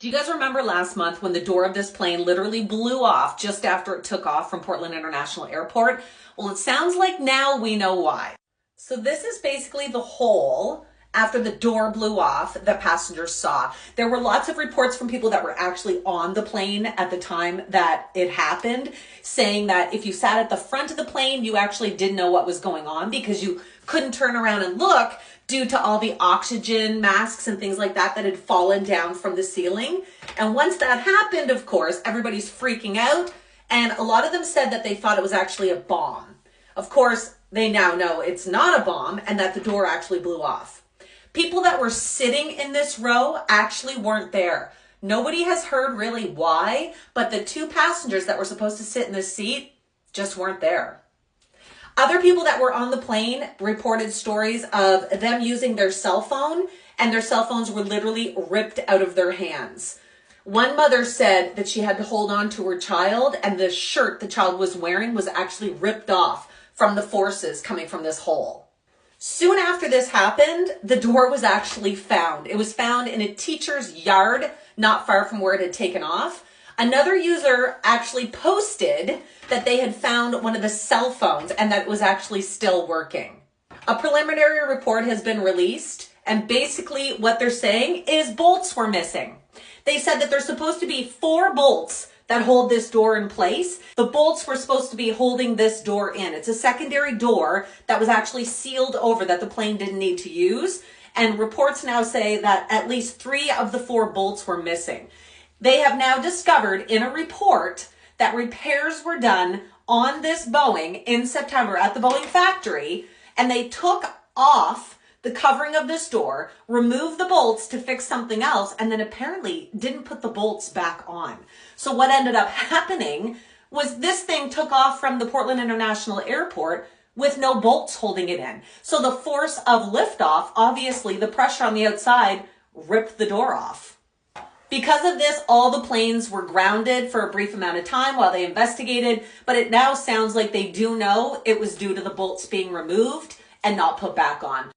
Do you guys remember last month when the door of this plane literally blew off just after it took off from Portland International Airport? Well, it sounds like now we know why. So this is basically the hole after the door blew off that passengers saw. There were lots of reports from people that were actually on the plane at the time that it happened, saying that if you sat at the front of the plane, you actually didn't know what was going on because you couldn't turn around and look due to all the oxygen masks and things like that that had fallen down from the ceiling. And once that happened, of course, everybody's freaking out. And a lot of them said that they thought it was actually a bomb. Of course, they now know it's not a bomb and that the door actually blew off. People that were sitting in this row actually weren't there. Nobody has heard really why, but the two passengers that were supposed to sit in this seat just weren't there. Other people that were on the plane reported stories of them using their cell phone, and their cell phones were literally ripped out of their hands. One mother said that she had to hold on to her child, and the shirt the child was wearing was actually ripped off from the forces coming from this hole. Soon after this happened, the door was actually found. It was found in a teacher's yard, not far from where it had taken off. Another user actually posted that they had found one of the cell phones and that it was actually still working. A preliminary report has been released, and basically what they're saying is bolts were missing. They said that there's supposed to be 4 bolts that hold this door in place. The bolts were supposed to be holding this door in. It's a secondary door that was actually sealed over that the plane didn't need to use. And reports now say that at least 3 of the 4 bolts were missing. They have now discovered in a report that repairs were done on this Boeing in September at the Boeing factory, and they took off the covering of this door, removed the bolts to fix something else, and then apparently didn't put the bolts back on. So what ended up happening was this thing took off from the Portland International Airport with no bolts holding it in. So the force of liftoff, obviously the pressure on the outside ripped the door off. Because of this, all the planes were grounded for a brief amount of time while they investigated, but it now sounds like they do know it was due to the bolts being removed and not put back on.